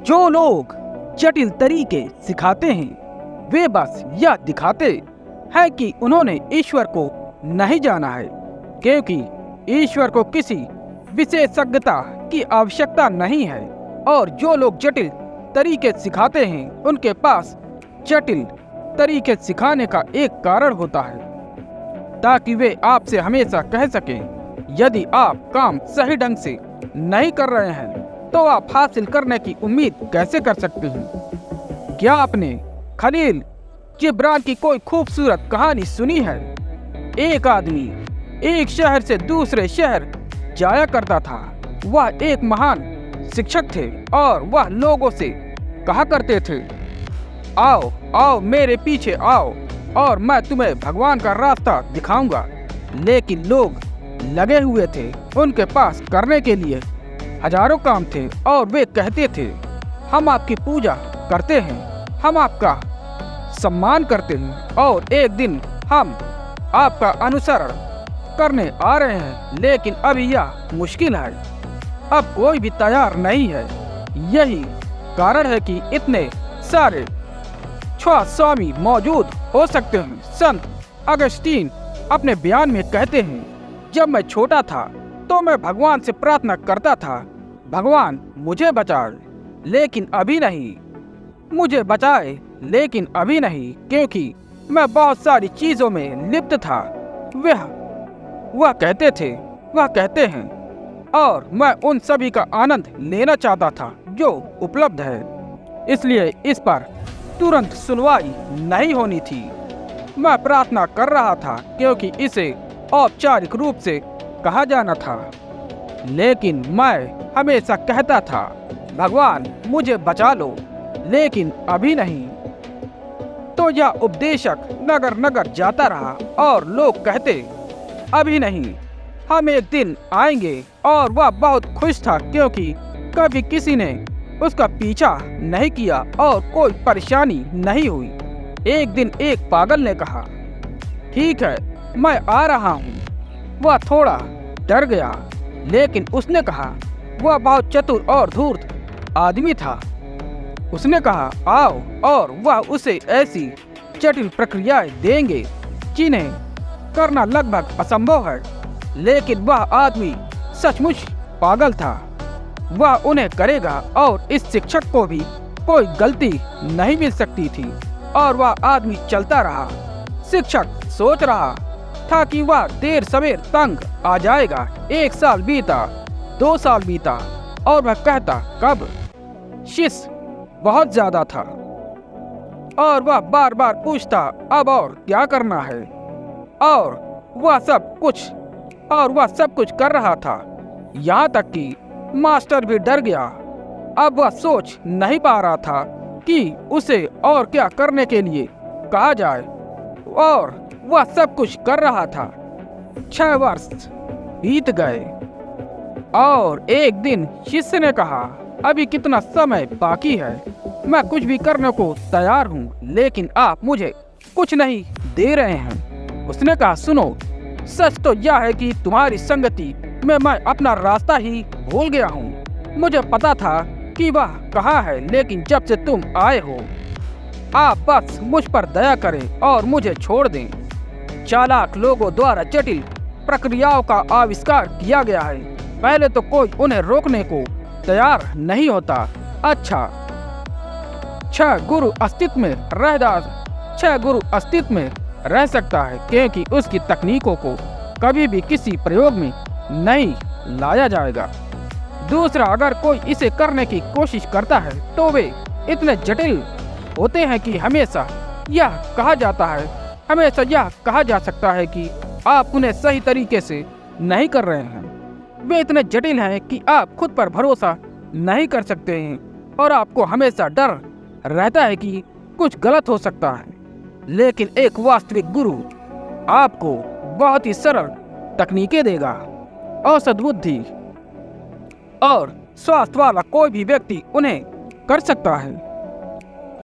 जो लोग जटिल तरीके सिखाते हैं वे बस यह दिखाते हैं कि उन्होंने ईश्वर को नहीं जाना है, क्योंकि ईश्वर को किसी विशेषज्ञता की आवश्यकता नहीं है। और जो लोग जटिल तरीके सिखाते हैं उनके पास जटिल तरीके सिखाने का एक कारण होता है, ताकि वे आपसे हमेशा कह सकें यदि आप काम सही ढंग से नहीं कर रहे हैं तो आप हासिल करने की उम्मीद कैसे कर सकते हैं। क्या आपने खलील जिब्रान की कोई खूबसूरत कहानी सुनी है? एक आदमी एक शहर से दूसरे शहर जाया करता था। वह एक महान शिक्षक थे और वह लोगों से कहा करते थे, आओ आओ मेरे पीछे आओ और मैं तुम्हें भगवान का रास्ता दिखाऊंगा। लेकिन लोग लगे हुए थे, उनके पास करने के लिए हजारों काम थे और वे कहते थे, हम आपकी पूजा करते हैं, हम आपका सम्मान करते हैं और एक दिन हम आपका अनुसरण करने आ रहे हैं, लेकिन अभी यह मुश्किल है, अब कोई भी तैयार नहीं है। यही कारण है कि इतने सारे स्वामी मौजूद हो सकते हैं। संत अगस्टीन अपने बयान में कहते हैं, जब मैं छोटा था तो मैं भगवान से प्रार्थना करता था, भगवान मुझे बचाए लेकिन अभी नहीं, मुझे बचाए लेकिन अभी नहीं, क्योंकि मैं बहुत सारी चीजों में लिप्त था। वह कहते हैं और मैं उन सभी का आनंद लेना चाहता था जो उपलब्ध है, इसलिए इस पर तुरंत सुनवाई नहीं होनी थी। मैं प्रार्थना कर रहा था क्योंकि इसे औपचारिक रूप से कहा जाना था, लेकिन मैं हमेशा कहता था, भगवान मुझे बचा लो लेकिन अभी नहीं। तो यह उपदेशक नगर नगर जाता रहा और लोग कहते, अभी नहीं, हम एक दिन आएंगे। और वह बहुत खुश था क्योंकि कभी किसी ने उसका पीछा नहीं किया और कोई परेशानी नहीं हुई। एक दिन एक पागल ने कहा, ठीक है मैं आ रहा हूँ। वह थोड़ा डर गया, लेकिन उसने कहा, वह बहुत चतुर और धूर्त आदमी था। उसने कहा, आओ, और वह उसे ऐसी जटिल प्रक्रियाएं देंगे जिन्हें करना लगभग असंभव है। लेकिन वह आदमी सचमुच पागल था, वह उन्हें करेगा और इस शिक्षक को भी कोई गलती नहीं मिल सकती थी। और वह आदमी चलता रहा। शिक्षक सोच रहा था कि वह देर सवेर तंग आ जाएगा। 1 साल बीता, 2 साल बीता और वह कहता, कब? शिष्य बहुत ज्यादा था और वह बार बार पूछता, अब और क्या करना है? और वह सब कुछ कर रहा था, यहाँ तक कि मास्टर भी डर गया। अब वह सोच नहीं पा रहा था कि उसे और क्या करने के लिए कहा जाए, और वह सब कुछ कर रहा था। 6 वर्ष बीत गए और एक दिन शिष्य ने कहा, अभी कितना समय बाकी है, मैं कुछ भी करने को तैयार हूँ, लेकिन आप मुझे कुछ नहीं दे रहे हैं। उसने कहा, सुनो, सच तो यह है कि तुम्हारी संगति में मैं अपना रास्ता ही भूल गया हूँ। मुझे पता था कि वह कहाँ है, लेकिन जब से तुम आए हो, आप बस मुझ पर दया करें और मुझे छोड़ दें। चालाक लोगों द्वारा जटिल प्रक्रियाओं का आविष्कार किया गया है। पहले तो कोई उन्हें रोकने को तैयार नहीं होता। अच्छा, 6 गुरु अस्तित्व में रह सकता है क्योंकि उसकी तकनीकों को कभी भी किसी प्रयोग में नहीं लाया जाएगा। दूसरा, अगर कोई इसे करने की कोशिश करता है तो वे इतने जटिल होते हैं कि हमेशा यह कहा जा सकता है कि आप उन्हें सही तरीके से नहीं कर रहे हैं। वे इतने जटिल हैं कि आप खुद पर भरोसा नहीं कर सकते हैं और आपको हमेशा डर रहता है कि कुछ गलत हो सकता है। लेकिन एक वास्तविक गुरु आपको बहुत ही सरल तकनीकें देगा। औसत बुद्धि और स्वास्थ्य वाला कोई भी व्यक्ति उन्हें कर सकता है।